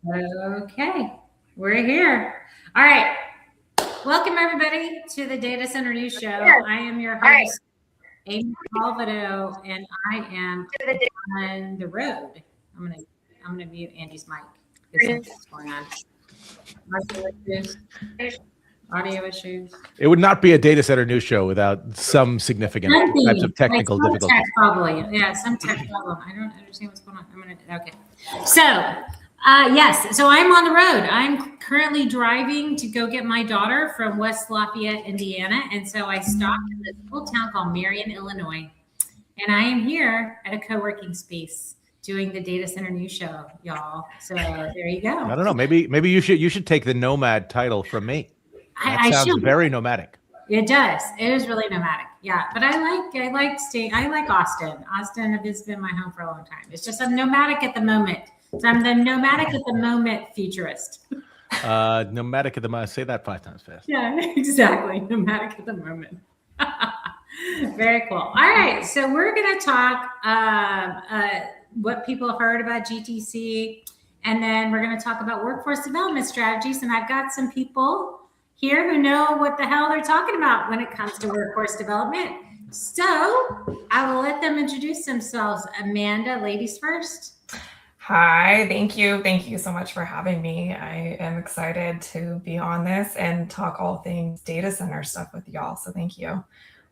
Okay, we're here. All right. Welcome, everybody, to the Data Center News Show. I am your host, Amy Alvado, and I am on the road. I'm gonna mute Andy's mic. There's something going on. Audio issues. It would not be a data center news show without some significant types of technical difficulties. Tech probably. Yeah, some tech problem. I don't understand what's going on. Okay. So, yes. So I'm on the road. I'm currently driving to go get my daughter from West Lafayette, Indiana. And so I stopped in this little town called Marion, Illinois. And I am here at a co-working space doing the Data Center News Show, y'all. So there you go. I don't know. Maybe you should take the nomad title from me. That sounds very nomadic. It does. It is really nomadic. Yeah. But I like Austin. Austin has been my home for a long time. It's just I'm nomadic at the moment. So I'm the nomadic at the moment futurist. Nomadic at the moment. Say that 5 times fast. Yeah, exactly. Nomadic at the moment. Very cool. All right. So we're going to talk what people have heard about GTC. And then we're going to talk about workforce development strategies. And I've got some people here who know what the hell they're talking about when it comes to workforce development. So I will let them introduce themselves. Amanda, ladies first. Hi, thank you. Thank you so much for having me. I am excited to be on this and talk all things data center stuff with y'all. So thank you.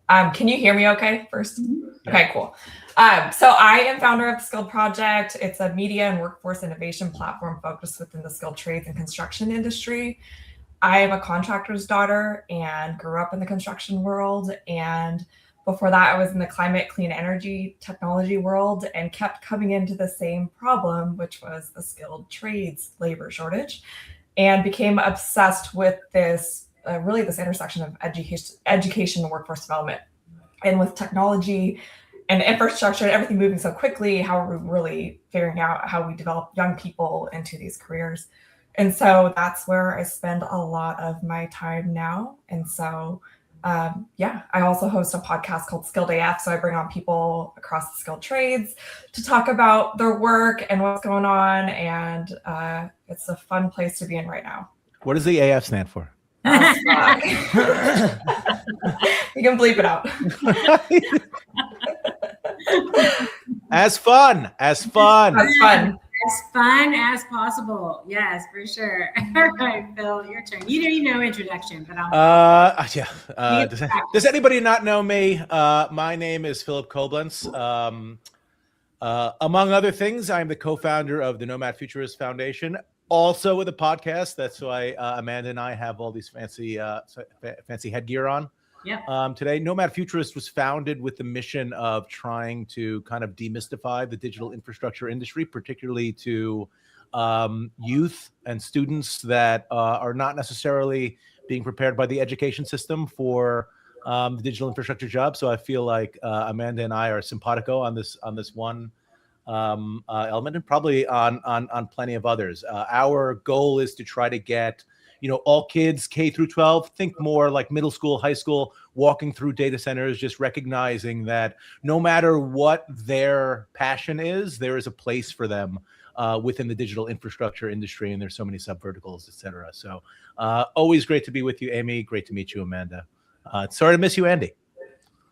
Can you hear me okay first? Okay, cool. So I am founder of the Skilled Project. It's a media and workforce innovation platform focused within the skilled trades and construction industry. I am a contractor's daughter and grew up in the construction world. And before that, I was in the climate, clean energy, technology world and kept coming into the same problem, which was the skilled trades labor shortage, and became obsessed with this, really this intersection of education and workforce development. And with technology and infrastructure and everything moving so quickly, how are we really figuring out how we develop young people into these careers? And so that's where I spend a lot of my time now. And so, I also host a podcast called Skilled AF. So I bring on people across the skilled trades to talk about their work and what's going on. And it's a fun place to be in right now. What does the AF stand for? You can bleep it out. As fun as possible. Yes, for sure. All right, Phil, your turn. You need no introduction, but I'll. Does anybody not know me? My name is Philip Koblenz. Among other things, I'm the co-founder of the Nomad Futurist Foundation, also with a podcast. That's why Amanda and I have all these fancy headgear on. Yeah. Today, Nomad Futurist was founded with the mission of trying to kind of demystify the digital infrastructure industry, particularly to youth and students that are not necessarily being prepared by the education system for the digital infrastructure job. So I feel like Amanda and I are simpatico on this one element, and probably on plenty of others. Our goal is to try to get all kids K through 12, think more like middle school, high school, walking through data centers, just recognizing that no matter what their passion is, there is a place for them within the digital infrastructure industry. And there's so many subverticals, et cetera. So always great to be with you, Amy. Great to meet you, Amanda. Sorry to miss you, Andy.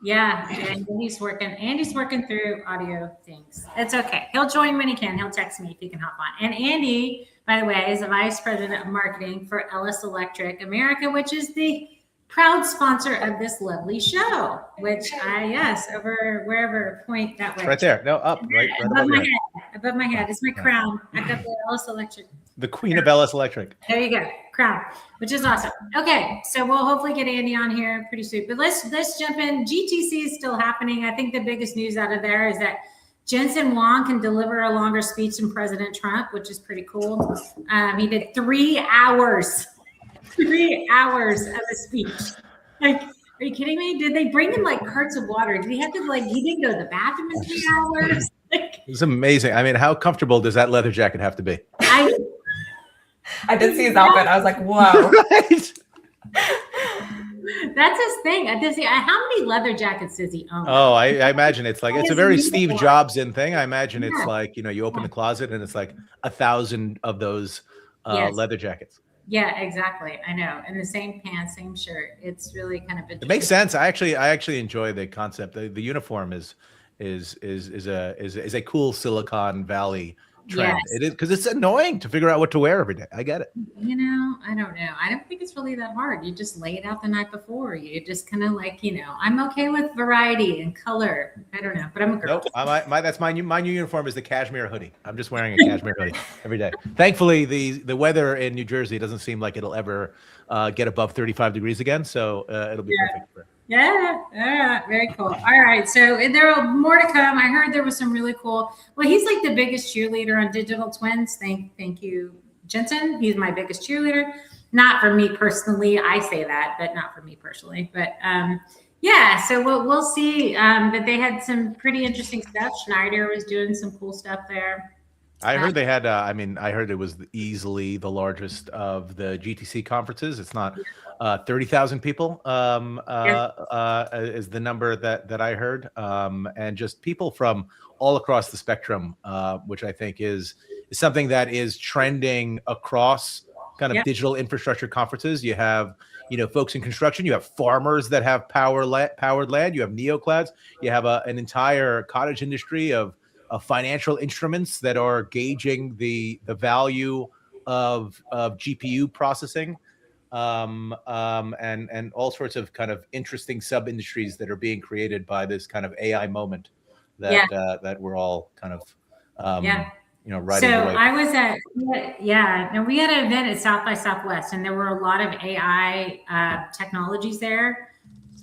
Yeah, and Andy's working through audio things. It's okay. He'll join when he can. He'll text me if he can hop on. And Andy, by the way, is the vice president of marketing for Ellis Electric America, which is the proud sponsor of this lovely show, which over wherever point that way. Right there. No, up. Right above my head. It's my crown. I've got the Ellis Electric. The queen of Ellis Electric. There you go. Crown, which is awesome. Okay, so we'll hopefully get Andy on here pretty soon. But let's jump in. GTC is still happening. I think the biggest news out of there is that Jensen Huang can deliver a longer speech than President Trump, which is pretty cool. He did 3 hours. 3 hours of a speech. Like, are you kidding me? Did they bring him like carts of water? Did he have to he didn't go to the bathroom in 3 hours? It's amazing. I mean, how comfortable does that leather jacket have to be? I did see his outfit. I was like, whoa. Right? That's his thing. How many leather jackets does he own? Oh, I imagine it's like, it's a very Steve uniform. Jobs-in thing. I imagine it's Yeah. like, you open the closet and it's like 1,000 of those Yes. leather jackets. Yeah, exactly. I know. And the same pants, same shirt. It's really kind of interesting. It makes sense. I actually enjoy the concept. The uniform is a cool Silicon Valley trend. Yes. It is, because it's annoying to figure out what to wear every day. I get it. I don't know. I don't think it's really that hard. You just lay it out the night before. You just kind of like, I'm okay with variety and color. I don't know, but I'm a girl. Nope. That's my new uniform is the cashmere hoodie. I'm just wearing a cashmere hoodie every day. Thankfully, the weather in New Jersey doesn't seem like it'll ever get above 35 degrees again. So it'll be perfect for it. Yeah, very cool. All right, so there are more to come. I heard there was some really cool. Well, he's like the biggest cheerleader on digital twins. Thank you, Jensen. He's my biggest cheerleader. Not for me personally. I say that, but not for me personally. But yeah, so we'll see. But they had some pretty interesting stuff. Schneider was doing some cool stuff there. I heard they had. I heard it was easily the largest of the GTC conferences. It's not 30,000 people. Is the number that I heard, and just people from all across the spectrum, which I think is something that is trending across kind of digital infrastructure conferences. You have folks in construction. You have farmers that have powered land. You have neoclouds. You have an entire cottage industry of financial instruments that are gauging the value of GPU processing, and all sorts of kind of interesting sub industries that are being created by this kind of AI moment that we're all kind of riding so the wave. I was at we had an event at South by Southwest, and there were a lot of AI technologies there.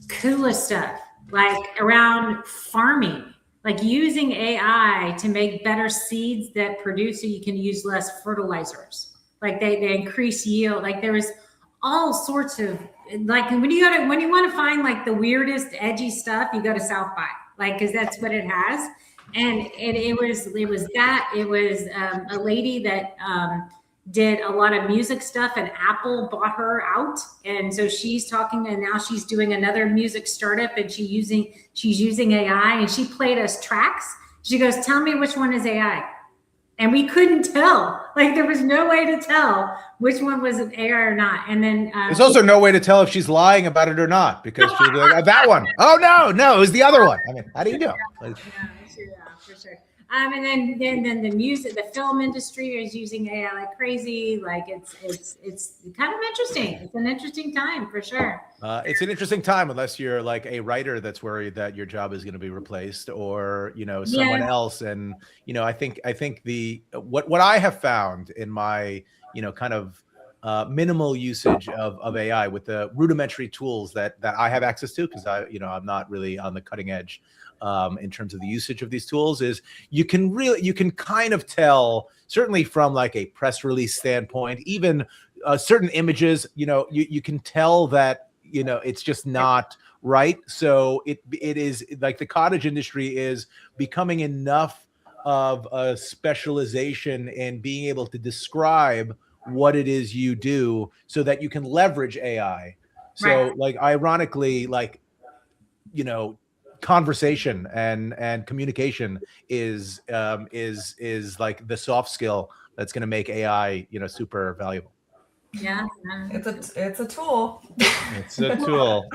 Coolest stuff, like around farming. Like using AI to make better seeds that produce so you can use less fertilizers. Like they increase yield. Like there was all sorts of, like when you want to find like the weirdest edgy stuff, you go to South by, like, cause that's what it has. And it was a lady that did a lot of music stuff, and Apple bought her out. And so she's talking, and now she's doing another music startup, and she's using AI, and she played us tracks. She goes, "Tell me which one is AI." And we couldn't tell. Like there was no way to tell which one was AI or not. And then there's also no way to tell if she's lying about it or not, because she'll be like, that one. Oh no, it was the other one. I mean, how do you know? Yeah, for sure. And then the music, the film industry is using AI like crazy. Like it's kind of interesting. It's an interesting time for sure. It's an interesting time, unless you're like a writer that's worried that your job is going to be replaced, or someone else. And I think what I have found in my kind of minimal usage of AI with the rudimentary tools that I have access to, because I'm not really on the cutting edge in terms of the usage of these tools, is you can kind of tell, certainly from like a press release standpoint, even certain images, you can tell that it's just not right. So it is like the cottage industry is becoming enough of a specialization in being able to describe what it is you do so that you can leverage AI. So like ironically, like conversation and communication is like the soft skill that's going to make AI super valuable. Yeah, it's a tool. It's a tool.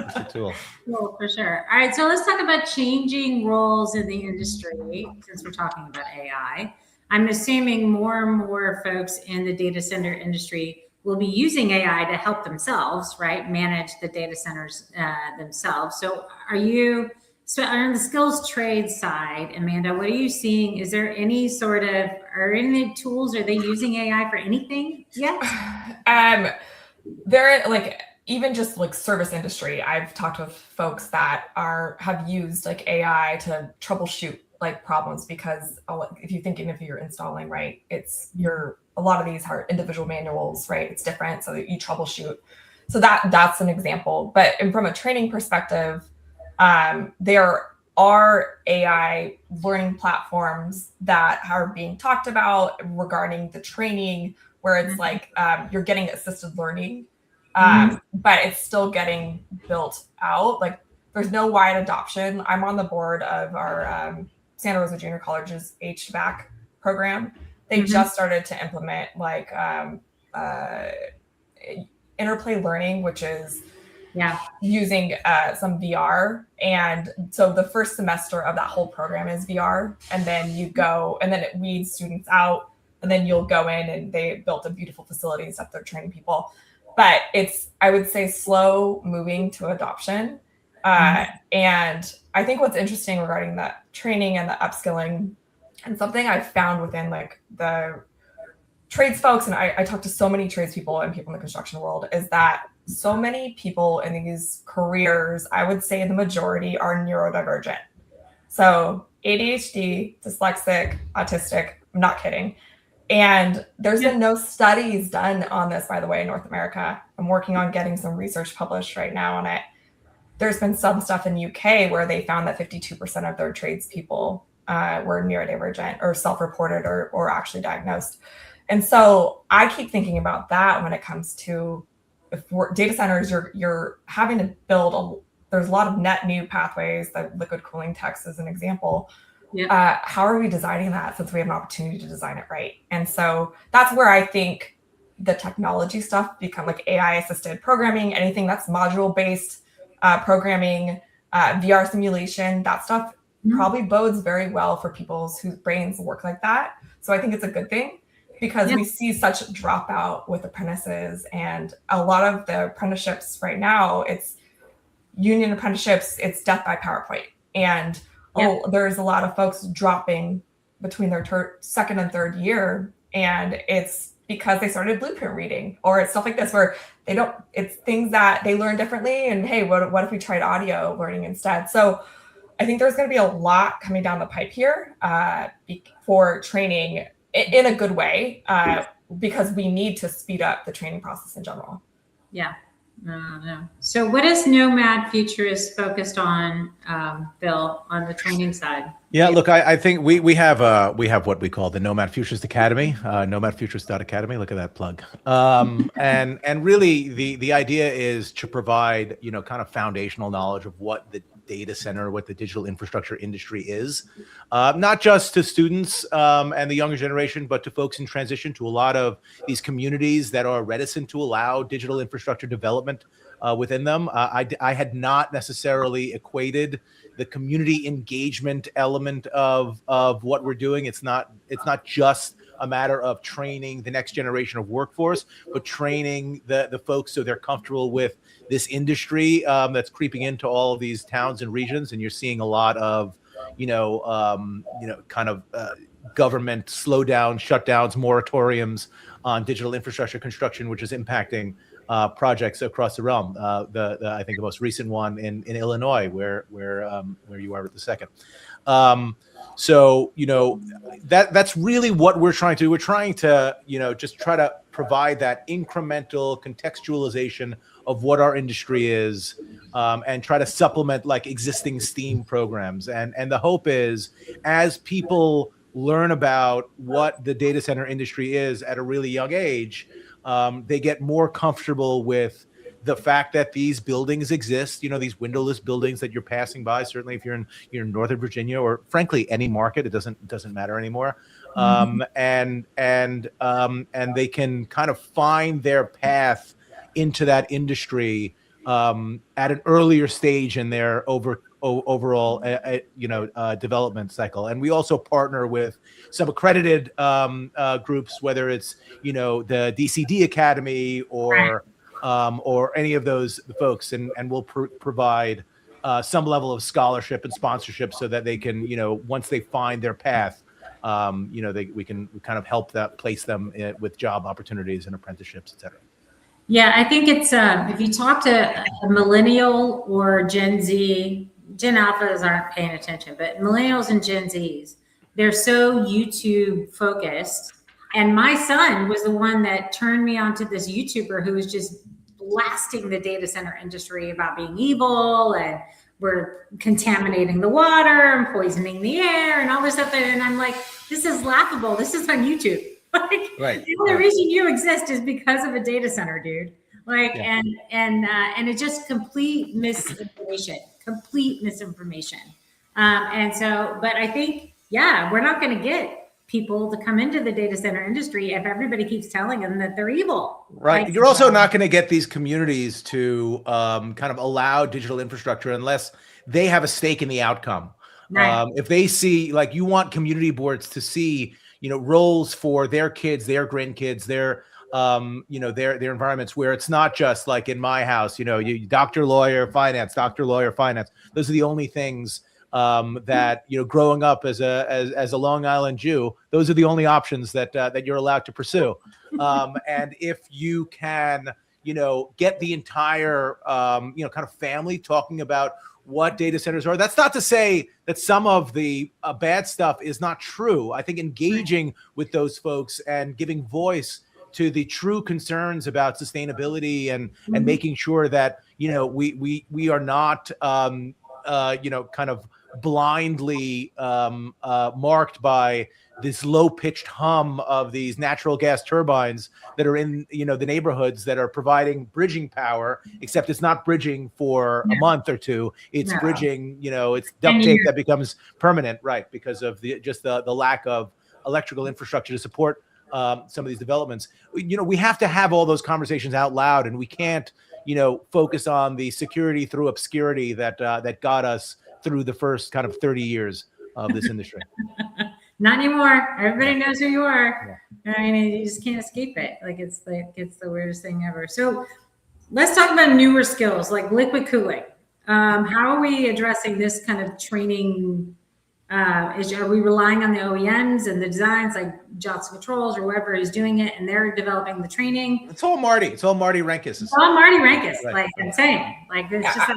Cool, for sure. All right, so let's talk about changing roles in the industry, since we're talking about AI. I'm assuming more and more folks in the data center industry will be using AI to help themselves, right? Manage the data centers themselves. So on the skills trade side, Amanda, what are you seeing? Is there any any tools? Are they using AI for anything yet? They're like, even just like service industry, I've talked with folks that have used like AI to troubleshoot like problems, because if you're installing, right, a lot of these are individual manuals, right? It's different, so that you troubleshoot. So that's an example. But from a training perspective, there are AI learning platforms that are being talked about regarding the training, where it's like you're getting assisted learning but it's still getting built out. Like there's no wide adoption. I'm on the board of our Santa Rosa Junior College's HVAC program. They just started to implement like interplay learning, which is using some VR. And so the first semester of that whole program is VR. And then you go, and then it weeds students out. And then you'll go in, and they built a beautiful facility and stuff. They're training people. But it's, I would say, slow moving to adoption. And I think what's interesting regarding that training and the upskilling, and something I've found within like the trades folks, and I talk to so many tradespeople and people in the construction world, is that so many people in these careers, I would say the majority, are neurodivergent. So ADHD, dyslexic, autistic, I'm not kidding. And there's been no studies done on this, by the way, in North America. I'm working on getting some research published right now on it. There's been some stuff in the UK where they found that 52% of their tradespeople were neurodivergent or self-reported or actually diagnosed. And so I keep thinking about that when it comes to data centers. You're having to build there's a lot of net new pathways. The liquid cooling text is an example. How are we designing that, since we have an opportunity to design it right? And so that's where I think the technology stuff become like AI assisted programming, anything that's module based programming, VR simulation, that stuff probably bodes very well for people whose brains work like that. So I think it's a good thing, because we see such dropout with apprentices, and a lot of the apprenticeships right now, it's union apprenticeships, it's death by PowerPoint. And there's a lot of folks dropping between their second and third year, and it's because they started blueprint reading, or it's stuff like this where it's things that they learn differently. And hey, what if we tried audio learning instead? So I think there's going to be a lot coming down the pipe here for training in a good way, because we need to speed up the training process in general. Yeah. No. So what is Nomad Futures focused on, Bill, on the training side? Yeah, look, I think we have what we call the Nomad Futures Academy, nomadfutures.academy. Look at that plug. And really the idea is to provide, kind of foundational knowledge of what the data center, what the digital infrastructure industry is, not just to students and the younger generation, but to folks in transition, to a lot of these communities that are reticent to allow digital infrastructure development within them. I had not necessarily equated the community engagement element of what we're doing. It's not just a matter of training the next generation of workforce, but training the folks so they're comfortable with this industry that's creeping into all of these towns and regions. And you're seeing a lot of, government slowdown, shutdowns, moratoriums on digital infrastructure construction, which is impacting projects across the realm. I think the most recent one in Illinois, where you are at the second. So that's really what we're trying to do. We're trying to just try to provide that incremental contextualization of what our industry is, and try to supplement like existing STEAM programs. And the hope is, as people learn about what the data center industry is at a really young age, they get more comfortable with the fact that these buildings exist, these windowless buildings that you're passing by. Certainly if you're in Northern Virginia, or frankly any market, it doesn't matter anymore. And they can kind of find their path into that industry at an earlier stage in their overall development cycle. And we also partner with some accredited groups, whether it's the DCD Academy or any of those folks, and we'll provide some level of scholarship and sponsorship so that they can, once they find their path, we can kind of help place them with job opportunities and apprenticeships, et cetera. Yeah, I think it's if you talk to a millennial or Gen Z, Gen Alphas aren't paying attention, but millennials and Gen Zs, they're so YouTube focused. And my son was the one that turned me onto this YouTuber who was just blasting the data center industry about being evil, and we're contaminating the water and poisoning the air and all this stuff. And I'm like, this is laughable. This is on YouTube. Like, right. The only reason you exist is because of a data center, dude. Like, Yeah. and it's just complete misinformation. And so, but I think, yeah, we're not going to get people to come into the data center industry if everybody keeps telling them that they're evil. Right. Like, You're also not going to get these communities to kind of allow digital infrastructure unless they have a stake in the outcome. Right. If they see, like, you want community boards to see, roles for their kids, their grandkids, their their environments, where it's not just like in my house, you doctor, lawyer, finance, doctor, lawyer, finance. Those are the only things that, growing up as a Long Island Jew, those are the only options that you're allowed to pursue. And if you can, get the entire, kind of family talking about what data centers are. That's not to say that some of the bad stuff is not true. I think engaging with those folks and giving voice to the true concerns about sustainability and making sure that, we are not, kind of blindly marked by this low-pitched hum of these natural gas turbines that are in, the neighborhoods that are providing bridging power, except it's not bridging for a month or two. It's bridging, it's duct tape that becomes permanent, right? Because of the lack of electrical infrastructure to support some of these developments. We have to have all those conversations out loud, and we can't, focus on the security through obscurity that got us through the first kind of 30 years of this industry. Not anymore. Everybody knows who you are. Yeah. I mean, you just can't escape it. Like, it's the weirdest thing ever. So let's talk about newer skills like liquid cooling. How are we addressing this kind of training? Are we relying on the OEMs and the designs like Johnson Controls or whoever is doing it, and they're developing the training? It's all Marty. It's all Marty Renkus. It's all Marty Renkus. Right. Like, I'm saying, like, it's just.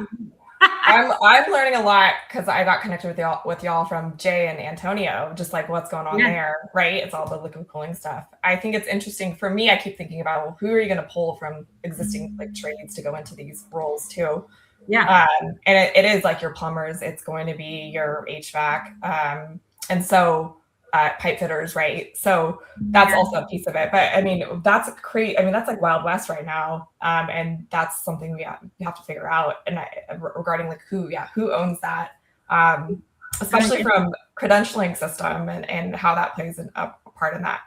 I'm learning a lot because I got connected with y'all from Jay and Antonio, just like what's going on there, right? It's all the liquid cooling stuff. I think it's interesting for me. I keep thinking about, well, who are you going to pull from existing like trades to go into these roles too? Yeah. And it is like your plumbers. It's going to be your HVAC, and so pipe fitters, right? So that's also a piece of it. But I mean, that's that's like Wild West right now, and that's something we have to figure out. And regarding like who owns that, especially from credentialing system and how that plays a part in that.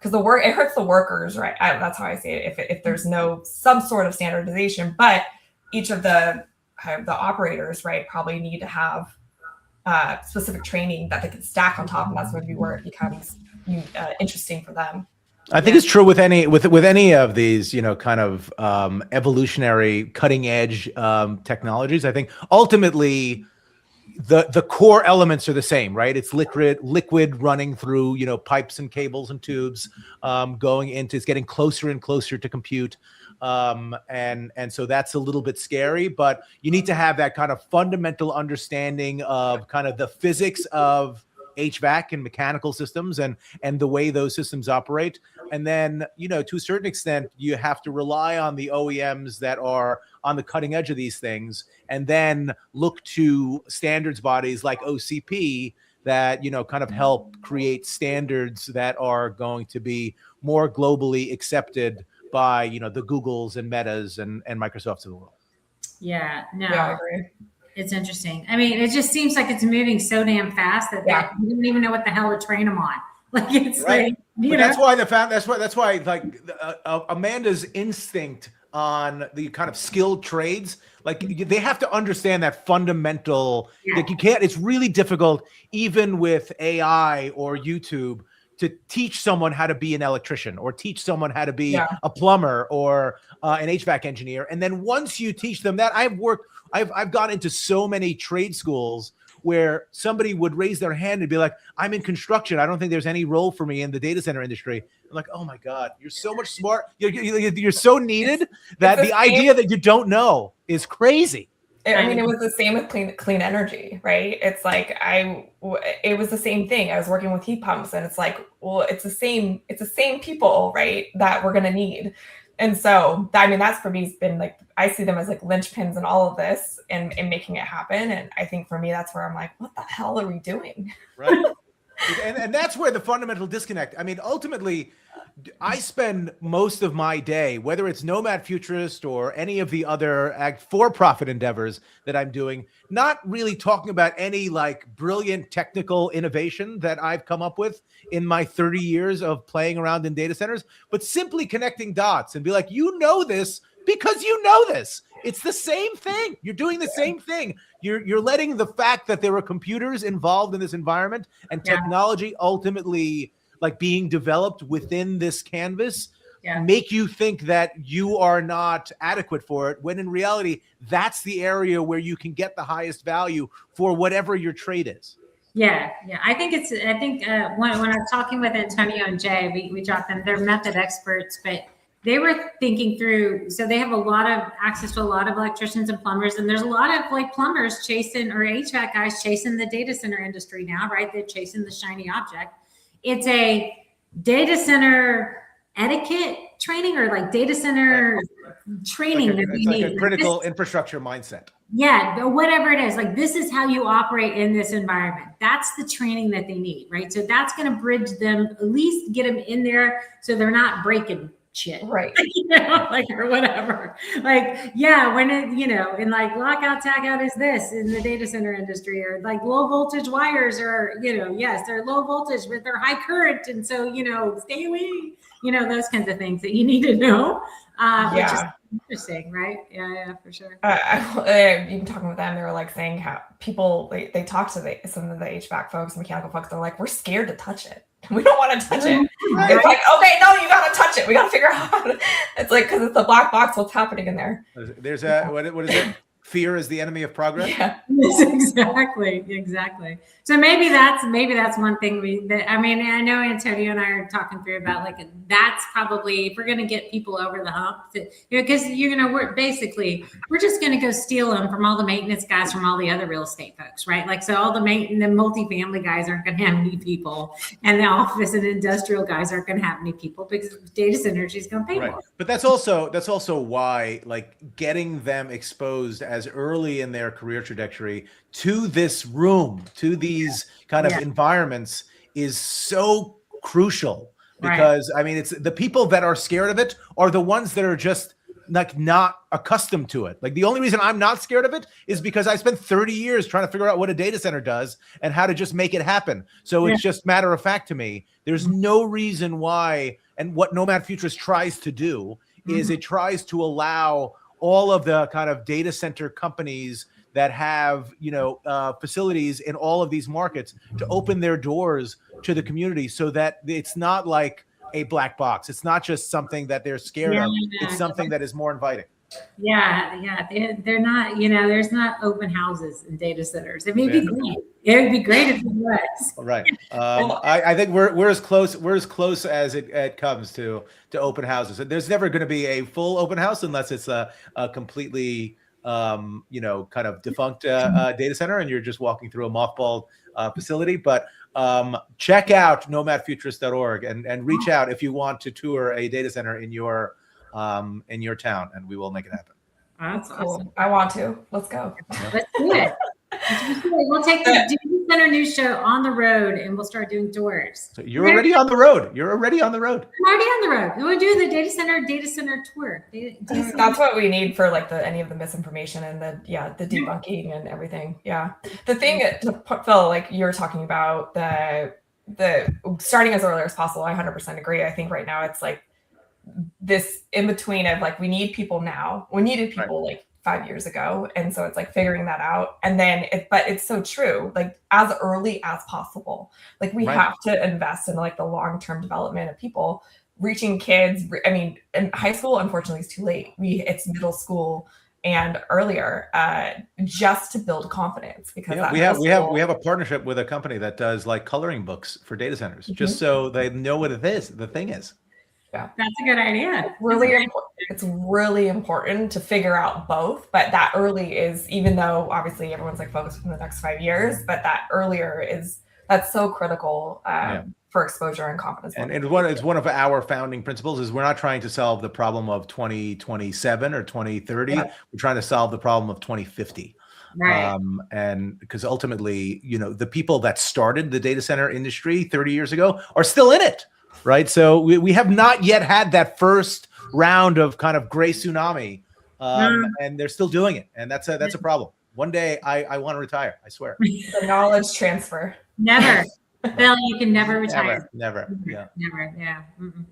Because it hurts the workers, right? That's how I see it. If there's no some sort of standardization, but each of the operators, right, probably need to have specific training that they can stack on top, and that's maybe where it becomes interesting for them. I think it's true with any of these, kind of evolutionary, cutting edge technologies. I think ultimately the core elements are the same, right? It's liquid running through, pipes and cables and tubes, it's getting closer and closer to compute. And so that's a little bit scary, but you need to have that kind of fundamental understanding of kind of the physics of HVAC and mechanical systems and the way those systems operate. And then, to a certain extent, you have to rely on the OEMs that are on the cutting edge of these things, and then look to standards bodies like OCP that, kind of help create standards that are going to be more globally accepted by, the Googles and Metas and Microsofts of the world. Yeah, no, I agree. It's interesting. I mean, it just seems like it's moving so damn fast that you don't even know what the hell to train them on. Like, it's right. like, that's why like Amanda's instinct on the kind of skilled trades, like they have to understand that fundamental, like it's really difficult even with AI or YouTube to teach someone how to be an electrician or teach someone how to be a plumber or an HVAC engineer. And then once you teach them that, I've gone into so many trade schools where somebody would raise their hand and be like, I'm in construction. I don't think there's any role for me in the data center industry. I'm like, oh my God, you're so much smart. You're so needed that the idea that you don't know is crazy. I mean, it was the same with clean energy, right? It's like it was the same thing. I was working with heat pumps, and it's like, well, it's the same people, right, that we're gonna need. And so, I mean, that's for me has been like, I see them as like linchpins in all of this and making it happen. And I think for me, that's where I'm like, what the hell are we doing? Right. And that's where the fundamental disconnect. I mean, ultimately, I spend most of my day, whether it's Nomad Futurist or any of the other for-profit endeavors that I'm doing, not really talking about any like brilliant technical innovation that I've come up with in my 30 years of playing around in data centers, but simply connecting dots and be like, you know this because you know this. It's the same thing. You're doing the same thing. You're letting the fact that there are computers involved in this environment and technology ultimately like being developed within this canvas make you think that you are not adequate for it, when in reality, that's the area where you can get the highest value for whatever your trade is. Yeah. I think when I was talking with Antonio and Jay, we dropped them, they're method experts, but they were thinking through, so they have a lot of access to a lot of electricians and plumbers, and there's a lot of like plumbers chasing, or HVAC guys chasing the data center industry now, right? They're chasing the shiny object. It's a data center etiquette training, or like data center training. It's like a critical infrastructure mindset. Yeah, whatever it is, like this is how you operate in this environment. That's the training that they need, right? So that's going to bridge them, at least get them in there so they're not breaking shit, right? Like, or whatever. Like, when it, and like lockout tagout is this in the data center industry, or like low voltage wires are, yes, they're low voltage, but they're high current, and so stay away. Those kinds of things that you need to know. Which is interesting, right? Yeah, for sure. Even talking with them, they were like saying how people they talk to some of the HVAC folks, mechanical folks. They're like, we're scared to touch it. We don't want to touch it. Right. It's like, okay, no, you got to touch it. We got to figure out how to. It's like, because it's a black box. What's happening in there? There's what is it? Fear is the enemy of progress. Yeah, exactly. So maybe that's one thing I know Antonio and I are talking through about, like, that's probably, if we're going to get people over the hump, because we're just going to go steal them from all the maintenance guys from all the other real estate folks, right? Like, so all the multifamily guys aren't going to have any people, and the office and industrial guys aren't going to have any people, because data centers is going to pay more. But that's also why, like, getting them exposed as early in their career trajectory to this room, to these kind of environments, is so crucial, because it's the people that are scared of it are the ones that are just like not accustomed to it. Like, the only reason I'm not scared of it is because I spent 30 years trying to figure out what a data center does and how to just make it happen. So it's just matter of fact to me. There's no reason why. And what Nomad Futurist tries to do is it tries to allow all of the kind of data center companies that have, facilities in all of these markets to open their doors to the community, so that it's not like a black box. It's not just something that they're scared of. It's something that is more inviting. They're not, there's not open houses in data centers. It would be great. It would be great if it was. Right. I think we're as close as it comes to open houses. There's never going to be a full open house unless it's a completely kind of defunct data center, and you're just walking through a mothballed facility. But check out nomadfuturist.org and reach out if you want to tour a data center in your town, and we will make it happen. That's awesome. I want to. Let's go. Let's do it. We'll take the Data Center News Show on the road, and we'll start doing tours. So you're already on the road. I'm already on the road. We'll do the data center tour. That's what we need for like any of the misinformation and the debunking and everything. Yeah. The thing Phil, like you're talking about the starting as early as possible. I 100% agree. I think right now it's like this in between of like, we need people now. We needed people like 5 years ago. And so it's like figuring that out. And then but it's so true, like as early as possible. Like we have to invest in like the long-term development of people, reaching kids. I mean, in high school, unfortunately, is too late. It's middle school and earlier, just to build confidence, because we have a partnership with a company that does like coloring books for data centers, just so they know what it is. The thing is. Yeah, that's a good idea. It's really important to figure out both, but that early is, even though obviously everyone's like focused in the next 5 years, but that earlier that's so critical for exposure and confidence. And it's one of our founding principles is we're not trying to solve the problem of 2027 or 2030. We're trying to solve the problem of 2050. Right. And because ultimately, the people that started the data center industry 30 years ago are still in it. right? So we have not yet had that first round of kind of gray tsunami, and they're still doing it, and that's a problem. One day I want to retire, I swear. The knowledge transfer. Never. Bill, you can never retire. Never. Yeah. Never. Yeah.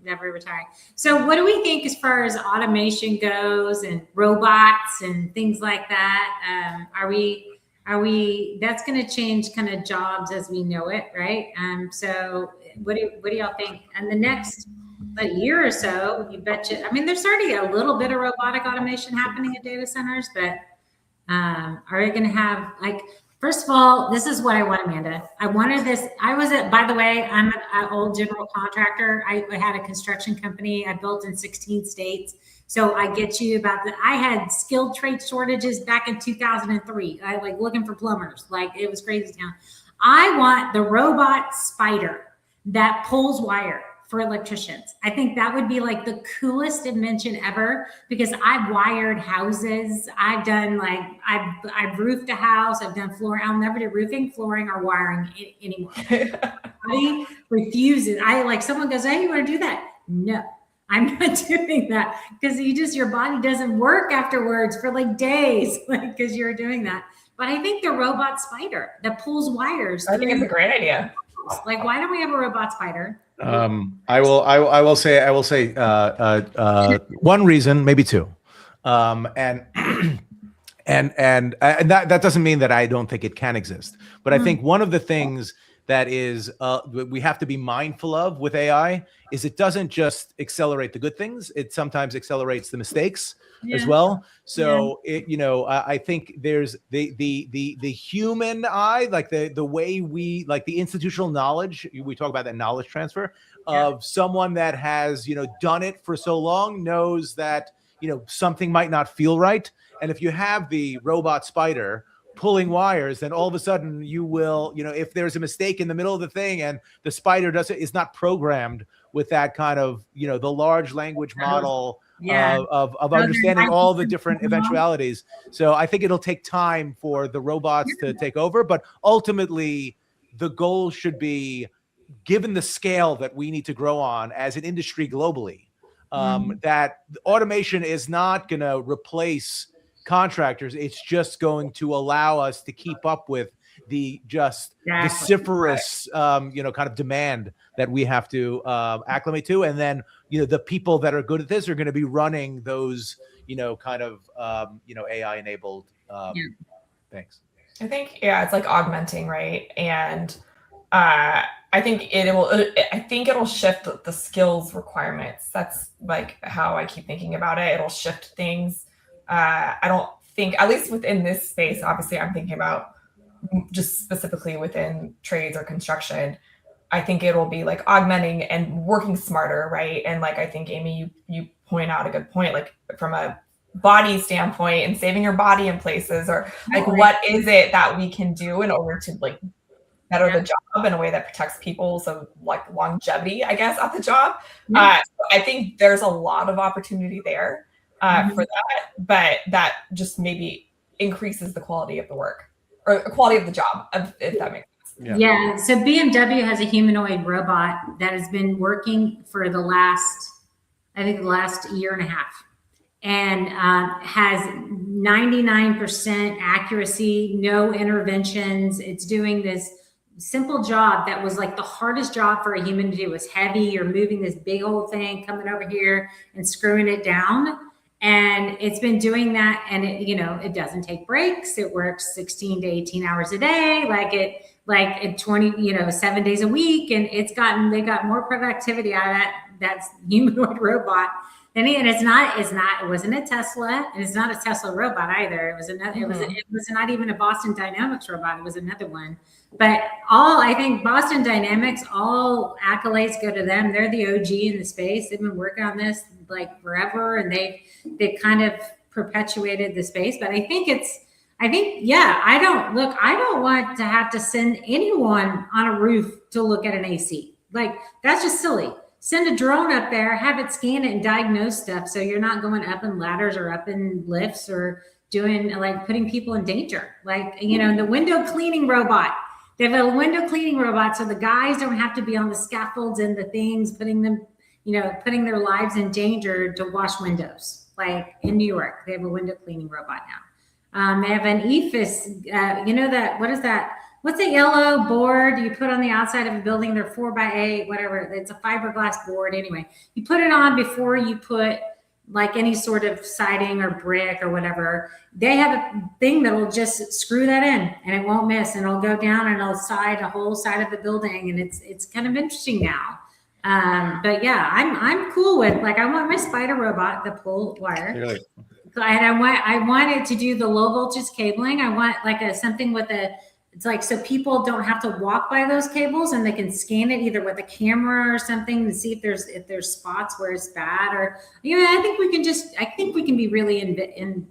Never retire. So what do we think as far as automation goes and robots and things like that? Are we, that's going to change kind of jobs as we know it, right? So what do y'all think? And the next year or so, you betcha, I mean, there's already a little bit of robotic automation happening at data centers, but are we going to have first of all, this is what I want, Amanda. I wanted this. By the way, I'm an old general contractor. I had a construction company. I built in 16 states. So I get you about that. I had skilled trade shortages back in 2003. I looking for plumbers. It was crazy town. I want the robot spider that pulls wire for electricians. I think that would be the coolest invention ever, because I've wired houses. I've done I've roofed a house. I've done flooring. I'll never do roofing, flooring, or wiring anymore. I refuse it. Someone goes, "Hey, you want to do that?" No, I'm not doing that, because your body doesn't work afterwards for days, because you're doing that. But I think the robot spider that pulls wires. I think it's a great idea. Why don't we have a robot spider? I will say one reason, maybe two, and that doesn't mean that I don't think it can exist, but I think one of the things that is we have to be mindful of with AI is it doesn't just accelerate the good things; it sometimes accelerates the mistakes as well. So I think there's the human eye, the way we the institutional knowledge. We talk about that knowledge transfer of someone that has done it for so long, knows that something might not feel right, and if you have the robot spider pulling wires, then all of a sudden you will, if there's a mistake in the middle of the thing and the spider is not programmed with that kind of the large language model of understanding all the different eventualities. So I think it'll take time for the robots to take over, but ultimately the goal should be, given the scale that we need to grow on as an industry globally, that automation is not going to replace contractors. It's just going to allow us to keep up with the vociferous kind of demand that we have to acclimate to, and then the people that are good at this are going to be running those kind of AI enabled things. I think it's augmenting, right? And I think it'll shift the skills requirements. That's how I keep thinking about it. It'll shift things. I don't think, at least within this space, obviously I'm thinking about just specifically within trades or construction, I think it'll be augmenting and working smarter, right? And I think, Amy, you point out a good point, from a body standpoint and saving your body in places, or what is it that we can do in order to better the job in a way that protects people, so longevity, I guess, at the job. I think there's a lot of opportunity there for that, but that just maybe increases the quality of the work or the quality of the job, if that makes sense. Yeah. So BMW has a humanoid robot that has been working for the last year and a half, and has 99% accuracy, no interventions. It's doing this simple job that was the hardest job for a human to do. It was heavy. You're moving this big old thing, coming over here and screwing it down. And it's been doing that, and it doesn't take breaks. It works 16 to 18 hours a day, at 20, 7 days a week. And they got more productivity out of that humanoid robot than and it wasn't a Tesla, and it's not a Tesla robot either. It was another, it was not even a Boston Dynamics robot. It was another one. But I think Boston Dynamics, all accolades go to them. They're the OG in the space. They've been working on this forever, and they kind of perpetuated the space. But I don't want to have to send anyone on a roof to look at an AC. That's just silly. Send a drone up there, have it scan it and diagnose stuff, so you're not going up in ladders or up in lifts or doing putting people in danger. The window cleaning robot They have a window cleaning robot, so the guys don't have to be on the scaffolds and the things, putting their lives in danger to wash windows. Like in New York, they have a window cleaning robot now. They have an EFIS, what is that? What's a yellow board you put on the outside of a building? They're 4x8, whatever. It's a fiberglass board. Anyway, you put it on before you put like any sort of siding or brick or whatever. They have a thing that will just screw that in and it won't miss, and it'll go down and it'll side a whole side of the building. And it's kind of interesting now. But yeah, I'm cool with, like, I want my spider robot to pull wire. Really? And I want it to do the low voltage cabling. I want like something with it's like, so people don't have to walk by those cables and they can scan it either with a camera or something to see if there's spots where it's bad, or, I think we can be really in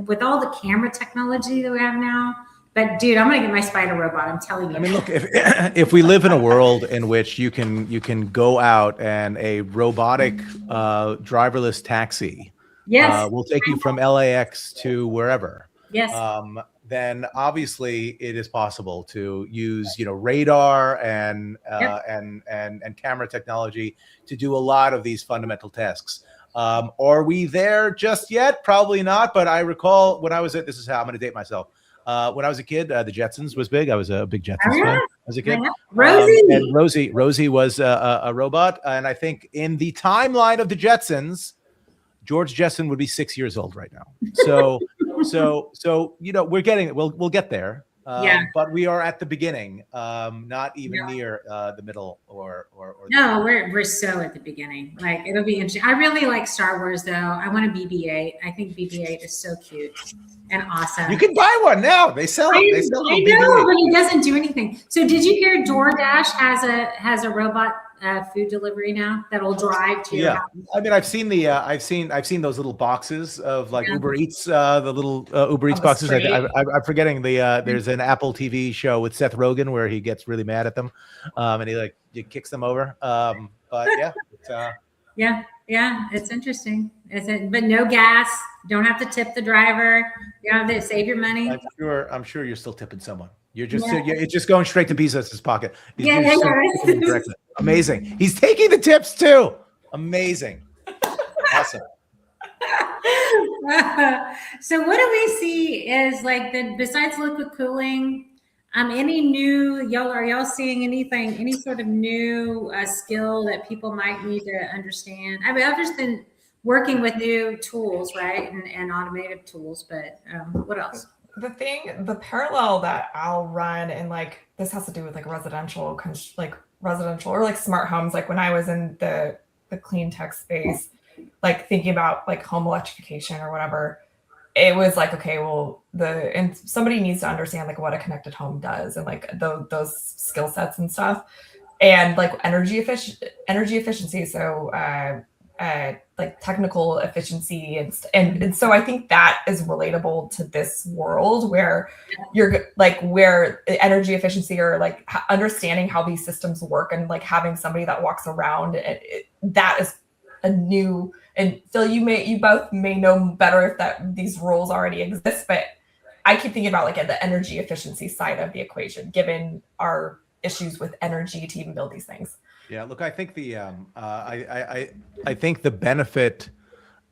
with all the camera technology that we have now. But dude, I'm going to get my spider robot. I'm telling you. I mean, look, if we live in a world in which you can go out and a robotic driverless taxi will take you from LAX to wherever. Yes. Then obviously it is possible to use, radar and camera technology to do a lot of these fundamental tasks. Are we there just yet? Probably not. But I recall when I was I'm going to date myself. When I was a kid, the Jetsons was big. I was a big Jetsons fan as a kid. And Rosie was a robot. And I think in the timeline of the Jetsons, George Jetson would be 6 years old right now. So we're getting it. We'll get there. But we are at the beginning, not even near the middle or no, we're so at the beginning. Like, it'll be interesting. I really like Star Wars though. I want a BB-8. I think BB-8 is so cute and awesome. You can buy one now. They sell them. They sell them. I know, but it doesn't do anything. So did you hear DoorDash has a robot food delivery now that'll drive to your house? I mean, I've seen those little boxes of like Uber Eats, the little Uber Eats boxes. I'm forgetting there's an Apple TV show with Seth Rogen where he gets really mad at them, and he kicks them over. But it's interesting. But no gas. Don't have to tip the driver. You don't have to save your money. I'm sure you're still tipping someone. You're just it's just going straight to Bezos' pocket. Amazing. He's taking the tips too. Amazing. Awesome. So what do we see is like besides liquid cooling, any new, are y'all seeing anything, any sort of new skill that people might need to understand? I mean, I've just been working with new tools, right? And automated tools, but what else? The parallel that I'll run, and like this has to do with like residential or like smart homes. Like when I was in the clean tech space, like thinking about like home electrification or whatever, it was like, okay, well, and somebody needs to understand like what a connected home does and like those skill sets and stuff, and like energy efficiency. So like technical efficiency and so I think that is relatable to this world where you're like where energy efficiency or like understanding how these systems work and like having somebody that walks around that is a new. And Phil, you both may know better if these roles already exist, but I keep thinking about like at the energy efficiency side of the equation, given our issues with energy to even build these things. Yeah, look, I think I think the benefit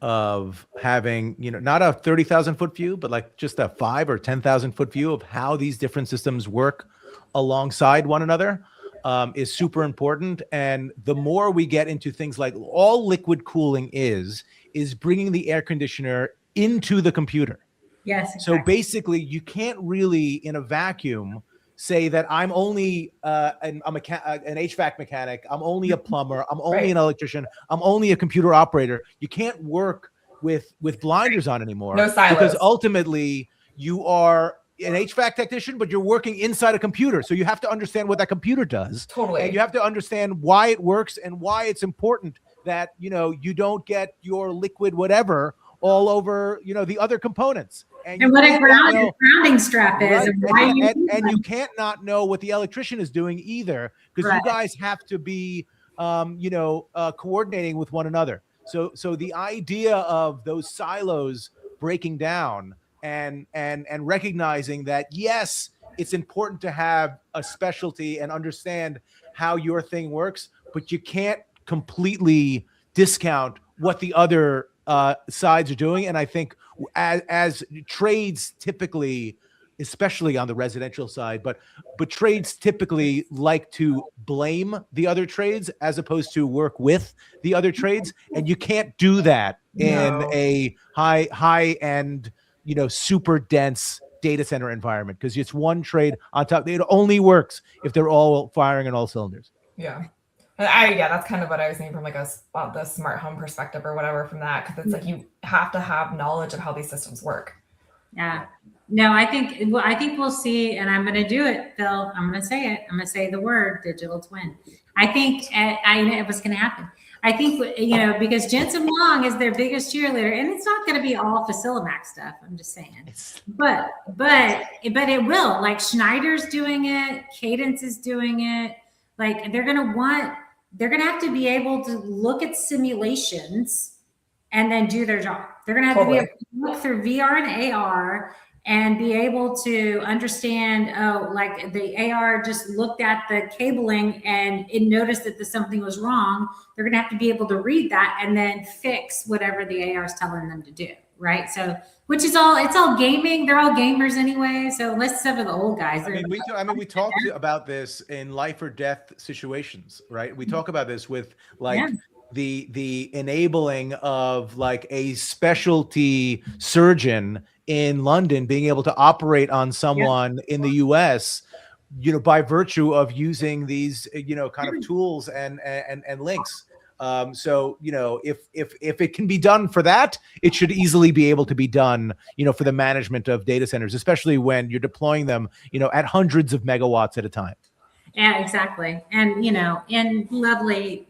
of having, not a 30,000 foot view, but like just a 5 or 10,000 foot view of how these different systems work alongside one another is super important. And the more we get into things like all liquid cooling is bringing the air conditioner into the computer. Yes. Exactly. So basically, you can't really, in a vacuum, say that I'm only an HVAC mechanic, I'm only a plumber, I'm only an electrician, I'm only a computer operator. You can't work with blinders on anymore. No silos. Because ultimately you are an HVAC technician, but you're working inside a computer. So you have to understand what that computer does. Totally. And you have to understand why it works and why it's important that, you don't get your liquid whatever all over, the other components. And what a grounding strap is. Right. And you can't not know what the electrician is doing either, because you guys have to be, coordinating with one another. So the idea of those silos breaking down and recognizing that, yes, it's important to have a specialty and understand how your thing works, but you can't completely discount what the other sides are doing. And I think as trades typically, especially on the residential side, but trades typically like to blame the other trades as opposed to work with the other trades, and you can't do that in a high end, super dense data center environment, because it's one trade on top. It only works if they're all firing on all cylinders. Yeah. That's kind of what I was saying from like the smart home perspective or whatever from that, because it's like you have to have knowledge of how these systems work. Yeah. No, I think we'll see, and I'm going to do it, Phil. I'm going to say it. I'm going to say the word digital twin. I think I know what's going to happen. I think, because Jensen Huang is their biggest cheerleader, and it's not going to be all Facilimax stuff. I'm just saying, but it will. Like Schneider's doing it, Cadence is doing it. Like they're going to have to be able to look at simulations and then do their job. They're going to have to be able to look through VR and AR and be able to understand, like the AR just looked at the cabling and it noticed that something was wrong. They're going to have to be able to read that and then fix whatever the AR is telling them to do, right? So, it's all gaming. They're all gamers anyway. So let's some of the old guys. We talked about this in life or death situations, right? We talk about this with the enabling of like a specialty surgeon in London being able to operate on someone in the US, by virtue of using these, kind of tools and links. So, if it can be done for that, it should easily be able to be done, for the management of data centers, especially when you're deploying them, at hundreds of megawatts at a time. Yeah, exactly. And, in lovely,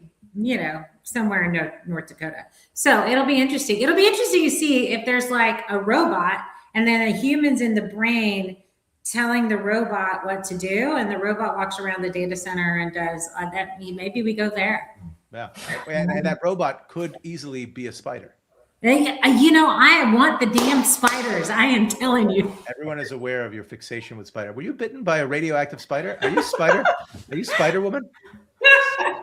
somewhere in North Dakota. So it'll be interesting. It'll be interesting to see if there's like a robot and then a human's in the brain telling the robot what to do. And the robot walks around the data center and does that. Maybe we go there. Yeah. And that robot could easily be a spider. I want the damn spiders. I am telling you. Everyone is aware of your fixation with spider. Were you bitten by a radioactive spider? Are you spider? Are you Spider Woman?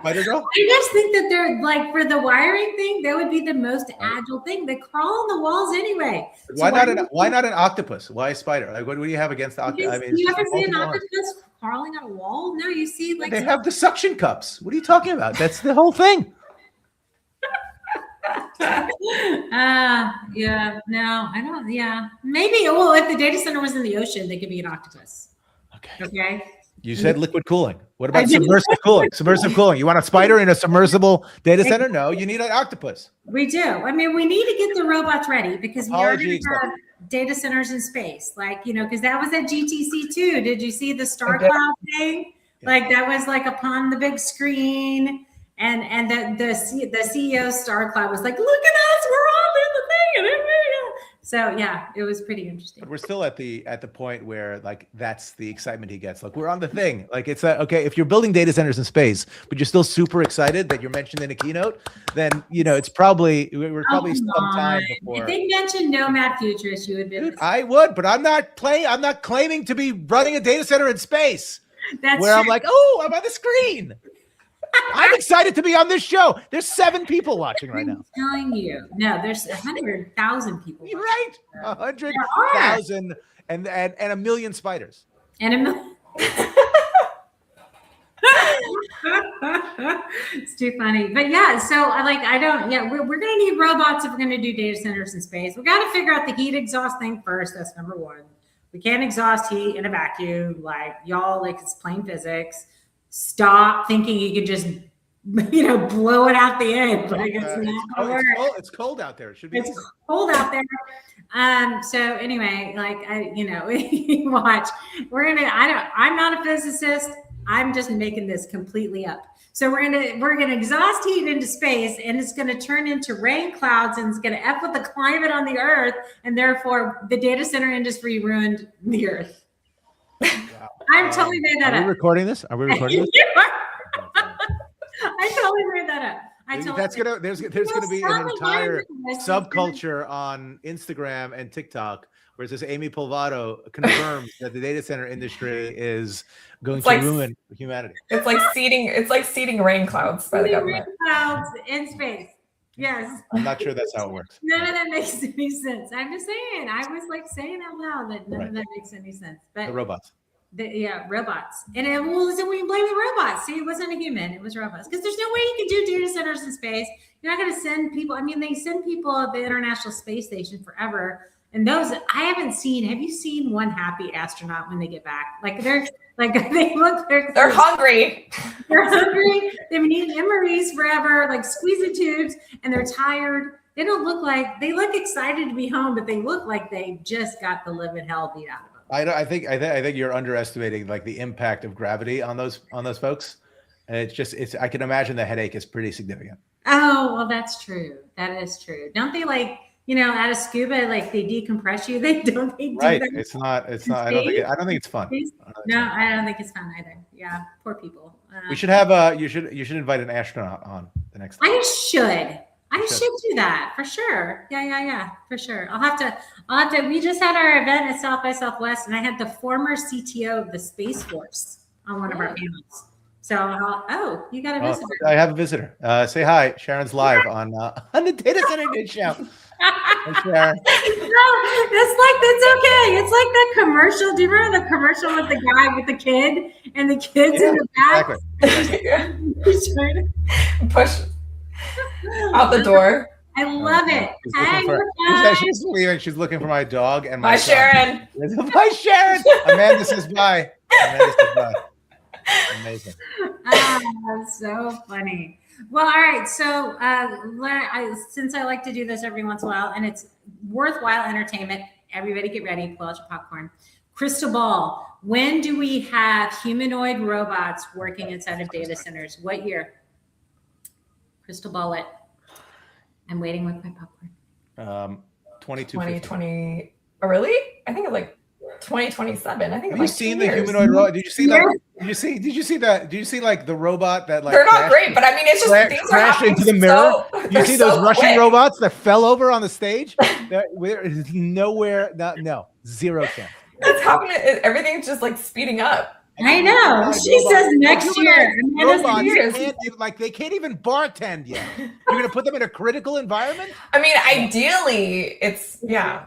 Spider Girl? I just think that they're like, for the wiring thing, that would be the most agile thing. They crawl on the walls anyway. Why not an octopus? Why a spider? Like, what do you have against the octopus? You ever see an octopus crawling on a wall? No, you see like they have the suction cups. What are you talking about? That's the whole thing. No, I don't. Yeah, maybe. Well, if the data center was in the ocean, they could be an octopus. Okay. You said liquid cooling. What about submersive cooling? Submersive cooling. You want a spider in a submersible data center? No, you need an octopus. We do. I mean, we need to get the robots ready because we already have data centers in space. Like, because that was at GTC too. Did you see the StarCloud thing? Yeah. Like that was like upon the big screen. And the CEO StarCloud was like, look at us, we're all in the thing. So yeah, it was pretty interesting. But we're still at the point where like that's the excitement he gets. Like we're on the thing. Like it's okay if you're building data centers in space, but you're still super excited that you're mentioned in a keynote. Then it's probably some time before. If they mentioned Nomad Futurist, you would be. Dude, I would, but I'm not claiming to be running a data center in space. That's where true. I'm like, oh, I'm on the screen. I'm excited to be on this show. There's 7 people watching right now. I'm telling you. No, there's 100,000 people. You're right. 100,000 and a million spiders. And a million. It's too funny. But yeah, so we're going to need robots if we're going to do data centers in space. We got to figure out the heat exhaust thing first. That's number 1. We can't exhaust heat in a vacuum. Like y'all, like it's plain physics. Stop thinking you could just, blow it out the end. Like it's cold out there. It should be. It's cold out there. So anyway, like watch. I'm not a physicist. I'm just making this completely up. So we're gonna exhaust heat into space, and it's gonna turn into rain clouds, and it's gonna F with the climate on the Earth, and therefore the data center industry ruined the Earth. Wow. I'm totally made that up. Are we recording this? I totally made that up. I told That's him, gonna there's gonna be an entire subculture on Instagram and TikTok where it says Amy Polvado confirms that the data center industry is going to ruin humanity. It's like seeding rain clouds by the government. Rain clouds in space. Yes. I'm not sure that's how it works. None of that makes any sense. I'm just saying. I was like saying out loud that none of that makes any sense. But the robots. Robots. And it was, we blame the robots. See, it wasn't a human, it was robots. Because there's no way you can do data centers in space. You're not going to send people. I mean, they send people at the International Space Station forever. And those, I haven't seen. Have you seen one happy astronaut when they get back? Like they're they're hungry. They're hungry. They've been eating MREs forever, like squeezing tubes, and they're tired. They don't look like, they look excited to be home, but they look like they just got the living hell beat out of them. I think you're underestimating like the impact of gravity on those folks. And I can imagine the headache is pretty significant. Oh, well, that's true. That is true. Don't they like, out of scuba, like they decompress you? They do right. That It's not. I don't think it's fun. No, I don't think it's fun either. Yeah, poor people. We should have you should invite an astronaut on the next time. I should do that for sure. Yeah, for sure. I'll have to. We just had our event at South by Southwest, and I had the former CTO of the Space Force on one of our panels. So, you got a visitor. I have a visitor. Say hi. Sharon's live on the Data Center News Show. Hey, Sharon. No, that's okay. It's like the commercial. Do you remember the commercial with the guy with the kid and the kids in the back? Exactly. He's trying to push out the door. I love it. She's leaving. She's looking for my dog and my Bye, son. Sharon. Bye, Sharon. Amanda says bye. Amazing. That's so funny. Well, all right. So since I like to do this every once in a while, and it's worthwhile entertainment, everybody get ready, pull out your popcorn. Crystal ball. When do we have humanoid robots working inside of data centers? What year? Crystal ball it. I'm waiting with my popcorn. 2020. Oh, really? I think it's like 2027. I think. Have you seen the humanoid robot? Did you see that? Did you see that? Did you see like the robot that like? They're not great, but I mean, it's just things crashed into the mirror. You see those Russian robots that fell over on the stage? There is nowhere. No, zero chance. It's happening. Everything's just like speeding up. I know. She says next year. Like they can't even bartend yet. You're gonna put them in a critical environment? I mean, ideally, it's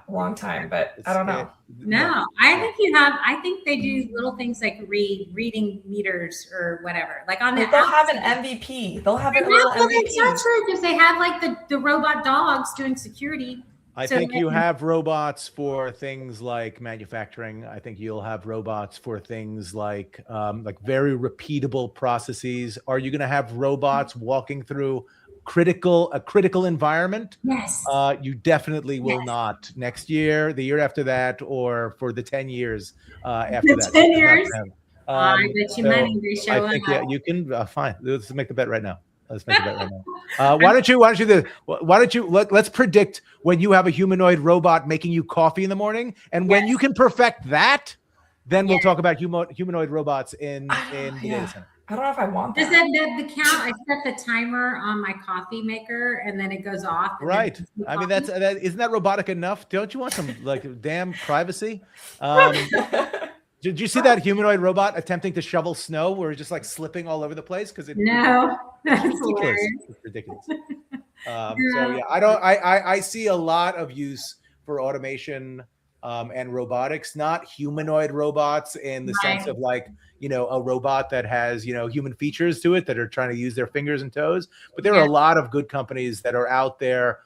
long time, but I don't know. No, I think they do little things like reading meters or whatever. Like on they'll have an MVP. They'll have a little MVP. That's not true because they have like the robot dogs doing security. I think you have robots for things like manufacturing. I think you'll have robots for things like very repeatable processes. Are you going to have robots walking through a critical environment? Yes. You definitely will not next year, the year after that, or for the 10 years after that. 10 years. I bet you money they show I think up. you can. Fine. Let's make the bet right now. Let's make a bet right now. Why don't you let's predict when you have a humanoid robot making you coffee in the morning, and when you can perfect that, then we'll talk about humanoid robots in the data center. I don't know if I want that. Is that the count? I set the timer on my coffee maker, and then it goes off. Right. I mean, isn't that robotic enough? Don't you want some like damn privacy? Did you see that humanoid robot attempting to shovel snow where it's just like slipping all over the place? No, that's ridiculous. It's ridiculous. I see a lot of use for automation and robotics, not humanoid robots in the sense of like, a robot that has, human features to it that are trying to use their fingers and toes. But there are a lot of good companies that are out there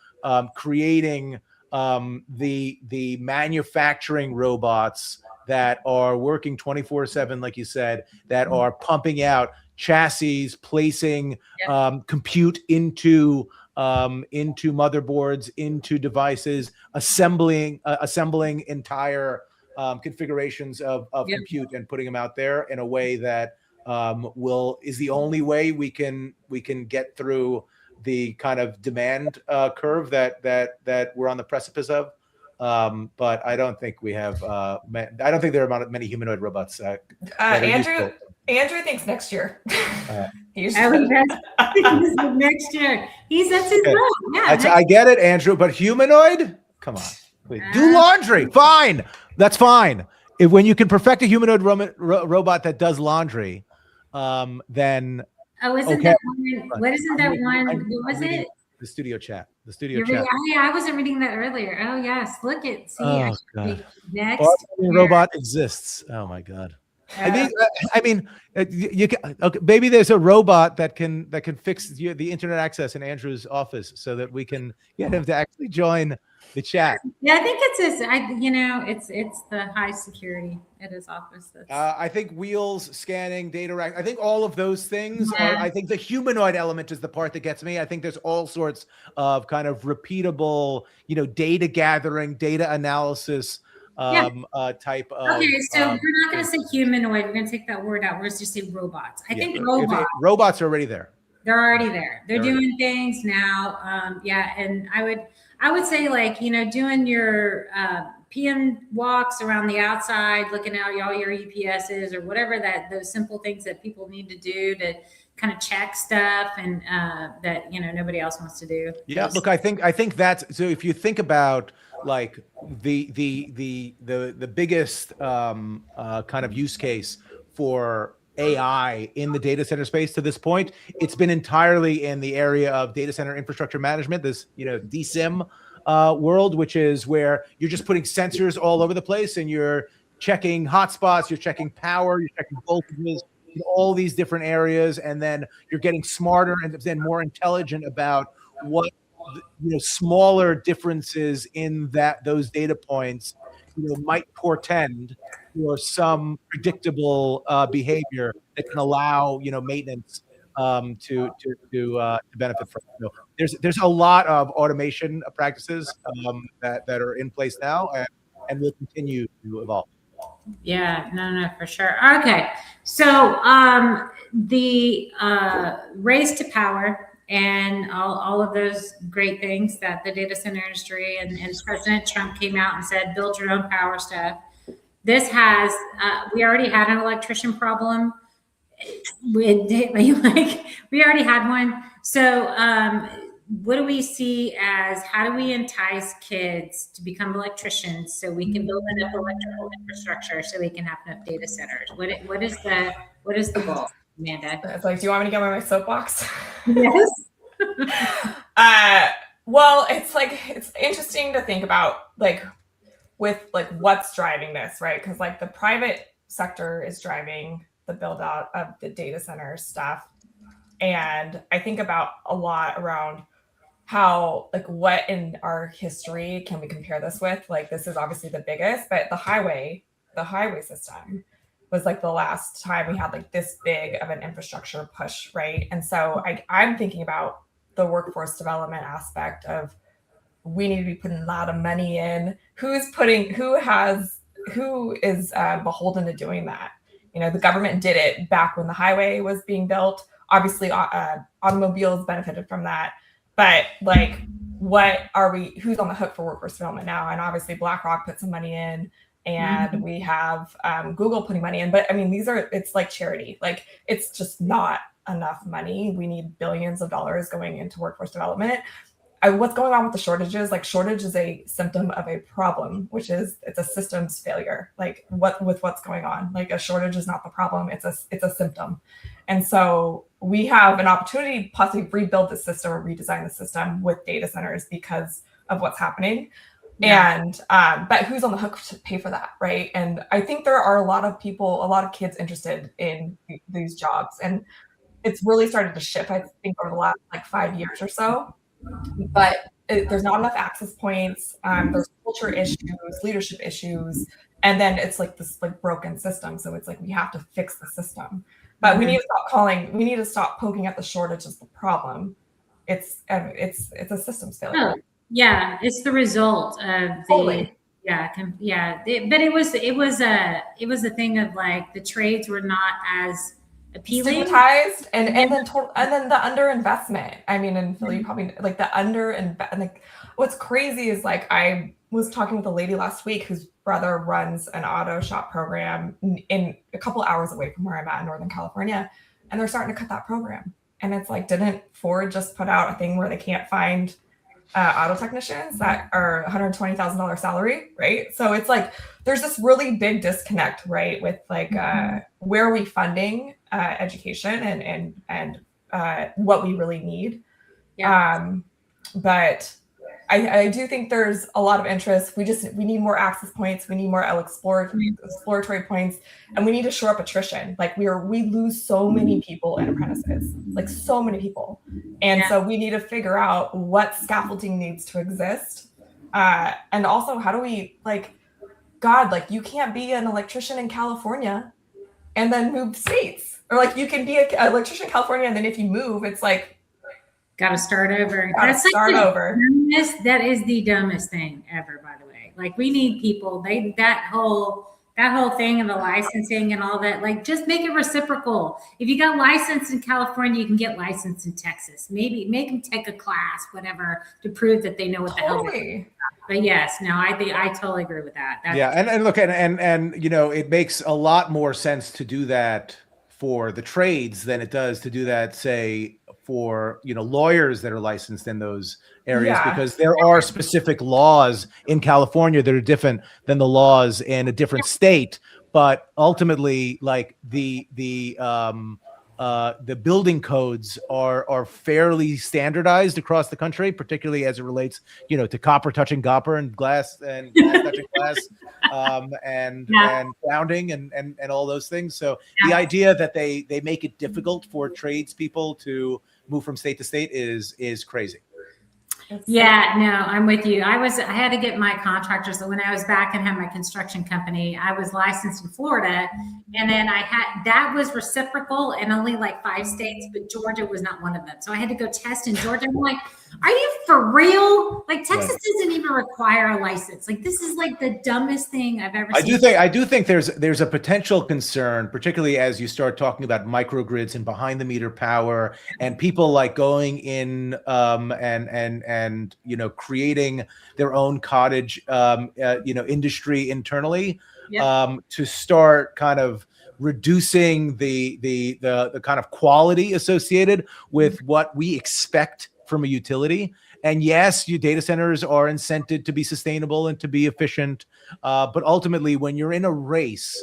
creating the manufacturing robots that are working 24/7, like you said, that are pumping out chassis, placing compute into motherboards, into devices, assembling entire configurations of compute and putting them out there in a way that is the only way we can get through the kind of demand curve that we're on the precipice of. But I don't think we have. I don't think there are many humanoid robots. Andrew thinks next year. I Next year. That's his Okay. goal. Yeah. I get it, Andrew, but humanoid? Come on. Please. Do laundry. Fine. That's fine. When you can perfect a humanoid robot that does laundry, then Oh, isn't okay. that one? What isn't that one? What was it? The studio chat. The studio You're chat. reading, I wasn't reading that earlier. Oh yes, look at see. Oh, God. Next robot exists. Oh my God. I mean, you can. Okay, maybe there's a robot that can fix the internet access in Andrew's office so that we can get him to actually join the chat. Yeah, I think it's the high security at his office. I think wheels, scanning, data rack. I think all of those things Yeah. I think the humanoid element is the part that gets me. I think there's all sorts of kind of repeatable, data gathering, data analysis type of. Okay, so we're not going to say humanoid. We're going to take that word out. We're just say robots. I think robots are already there. They're already there. They're doing things now. And I would say doing your PM walks around the outside, looking at all your EPSs or whatever those simple things that people need to do to kind of check stuff and that nobody else wants to do. Yeah, look, I think that's so. If you think about like the biggest kind of use case for AI in the data center space to this point, it's been entirely in the area of data center infrastructure management, this DSIM world, which is where you're just putting sensors all over the place and you're checking hotspots, you're checking power, you're checking voltages in all these different areas, and then you're getting smarter and then more intelligent about what smaller differences in those data points might portend for some predictable behavior that can allow maintenance to benefit from. There's a lot of automation practices that are in place now and will continue to evolve. Yeah, no, for sure. Okay, so the race to power and all of those great things that the data center industry and President Trump came out and said, build your own power stuff. This has, we already had an electrician problem. We already had one. So what do we see as, how do we entice kids to become electricians so we can build enough electrical infrastructure so we can have enough data centers? What is the goal, Amanda? It's like, do you want me to get on my soapbox? Yes. Well, it's interesting to think about with what's driving this, right? Because the private sector is driving the build out of the data center stuff. And I think about a lot around how what in our history can we compare this with? This is obviously the biggest, but the highway system was the last time we had this big of an infrastructure push, right? And so I'm thinking about the workforce development aspect of, we need to be putting a lot of money in. Who is beholden to doing that? The government did it back when the highway was being built. Obviously, automobiles benefited from that. But who's on the hook for workforce development now? And obviously BlackRock put some money in, and we have Google putting money in. But I mean, it's like charity. It's just not enough money. We need billions of dollars going into workforce development. What's going on with the shortages? Shortage is a symptom of a problem, which is it's a systems failure. What's going on? A shortage is not the problem. It's a symptom. And so we have an opportunity to possibly rebuild the system or redesign the system with data centers because of what's happening. Yeah. And but who's on the hook to pay for that, right? And I think there are a lot of kids interested in these jobs, and it's really started to shift, I think, over the last 5 years or so. But there's not enough access points. There's culture issues, leadership issues, and then it's this broken system. So it's we have to fix the system. But we need to stop poking at the shortage as the problem. It's a systems failure. Oh, yeah, it's the result of the Totally. But it was a thing of the trades were not as appealing, stigmatized, and then the underinvestment. I mean, in Philly, you probably what's crazy is I was talking with a lady last week whose brother runs an auto shop program in a couple hours away from where I'm at in Northern California, and they're starting to cut that program. And it's like, didn't Ford just put out a thing where they can't find auto technicians that are $120,000 salary, right? So it's like there's this really big disconnect, right, with like where are we funding education and what we really need. Yeah. But I do think there's a lot of interest. We need more access points. We need more exploratory points, and we need to shore up attrition. Like we lose so many people in apprentices, like so many people, and so we need to figure out what scaffolding needs to exist, and also how do we like you can't be an electrician in California and then move states, or like you can be an electrician in California and then if you move, it's like. Got to start over. That is the dumbest thing ever, by the way. Like we need people. That whole thing and the licensing and all that. Like just make it reciprocal. If you got licensed in California, you can get licensed in Texas. Maybe make them take a class, whatever, to prove that they know what the hell they're doing. But yes, no, I totally agree with that. And look, and you know, it makes a lot more sense to do that for the trades than it does to do that, say, for, you know, lawyers that are licensed in those areas, because there are specific laws in California that are different than the laws in a different state. But ultimately, like the building codes are fairly standardized across the country, particularly as it relates, you know, to copper touching copper and glass and glass touching glass, and grounding and all those things. So the idea that they make it difficult for tradespeople to move from state to state is crazy. Yeah, no, I'm with you. I had to get my contractors. So when I was back and had my construction company, I was licensed in Florida, and then that was reciprocal in only like 5 states, but Georgia was not one of them. So I had to go test in Georgia. I'm like, are you for real? Like Texas doesn't even require a license. Like this is like the dumbest thing I've ever seen. I do think there's a potential concern, particularly as you start talking about microgrids and behind the meter power and people like going in and you know, creating their own cottage you know, industry internally, to start kind of reducing the kind of quality associated with what we expect from a utility. And yes, your data centers are incented to be sustainable and to be efficient, but ultimately when you're in a race,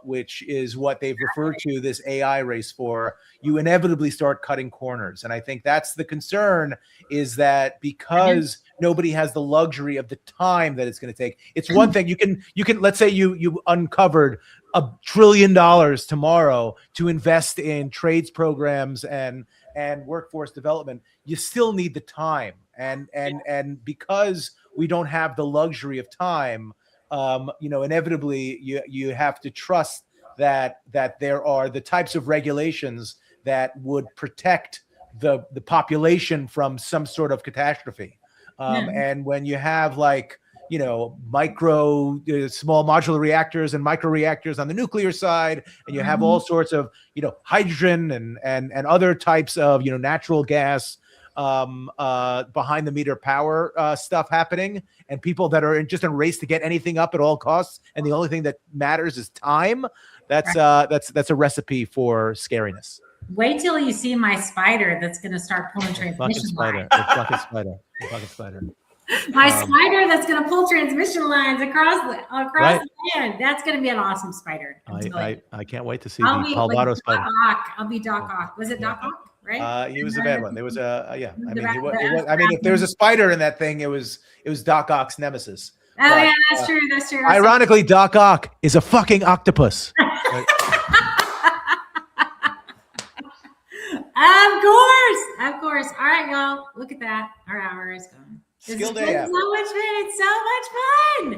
which is what they've referred to this AI race for, you inevitably start cutting corners. And I think that's the concern, is that because nobody has the luxury of the time that it's going to take. It's one thing you can let's say you uncovered $1 trillion tomorrow to invest in trades programs and workforce development. You still need the time, and because we don't have the luxury of time, you know, inevitably you have to trust that there are the types of regulations that would protect the population from some sort of catastrophe. And when you have, like, you know, small modular reactors and micro reactors on the nuclear side, and you have all sorts of, you know, hydrogen and other types of, you know, natural gas, behind the meter power stuff happening, and people that are just in a race to get anything up at all costs, and the only thing that matters is time. That's a recipe for scariness. Wait till you see my spider that's going to start pulling transmission lines. Bucket spider. My spider that's going to pull transmission lines across the land. That's going to be an awesome spider. I can't wait to see the Palvado spider. I'll be Doc Ock. Was it Doc Ock? Right? He was a bad one. There was I mean, if there was a spider in that thing, it was Doc Ock's nemesis. Oh, yeah, that's true. That's true. Ironically, Doc Ock is a fucking octopus. Of course. All right, y'all. Look at that. Our hour is gone. Skilled AF. It's so much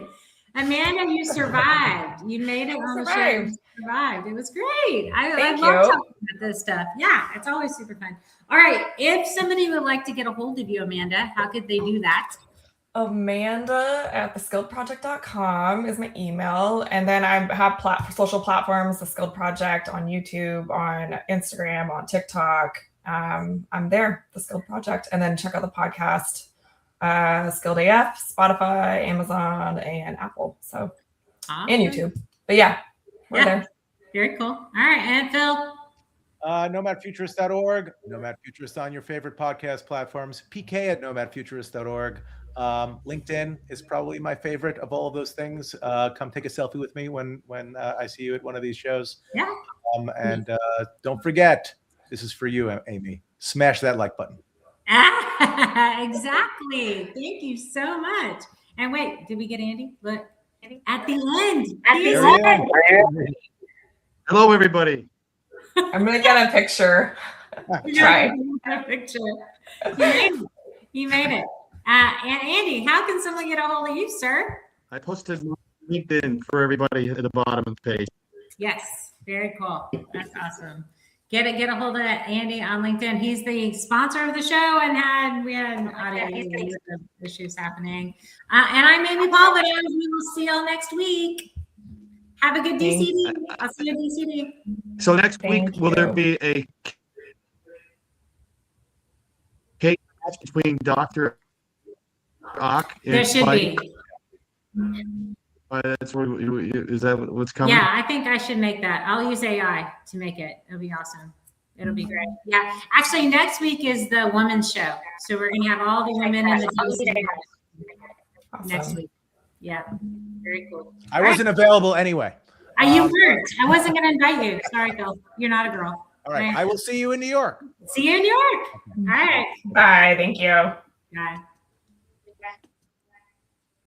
fun. Amanda, you survived. You made it on the show. You survived. It was great. I love talking about this stuff. Yeah, it's always super fun. All right. If somebody would like to get a hold of you, Amanda, how could they do that? Amanda@theskilledproject.com is my email. And then I have social platforms, The Skilled Project, on YouTube, on Instagram, on TikTok. I'm there, The Skilled Project. And then check out the podcast, Skilled AF, Spotify, Amazon, and Apple. So, awesome. And YouTube. But yeah, we're there. Very cool. All right. And Phil? nomadfuturist.org, Nomad Futurist on your favorite podcast platforms, PK at nomadfuturist.org. LinkedIn is probably my favorite of all of those things. Come take a selfie with me when I see you at one of these shows. Yeah. And don't forget, this is for you, Amy. Smash that like button. Exactly. Thank you so much. And wait, did we get Andy? Look, at the end. Hello, everybody. I'm gonna get a picture. Try. A picture. You made it. And Andy, how can someone get a hold of you, sir? I posted LinkedIn for everybody at the bottom of the page. Yes, very cool. That's awesome. Get a hold of Andy on LinkedIn. He's the sponsor of the show, and we had audio issues happening. And I'm Amy Paul, we will see y'all next week. Have a good DCD. I'll see you at DCD. So next week, will there be a cake match between Dr. Ock and There should Spike? be. That's what, is that what's coming? Yeah, I think I should make that. I'll use AI to make it. It'll be awesome. It'll be great. Yeah. Actually, next week is the women's show. So we're going to have all the women in the DCD next Awesome. week. Yeah. Very cool. I wasn't available anyway. You weren't. I wasn't going to invite you. Sorry, Phil. You're not a girl. All right. I will see you in New York. See you in New York. All right. Bye. Thank you. Bye.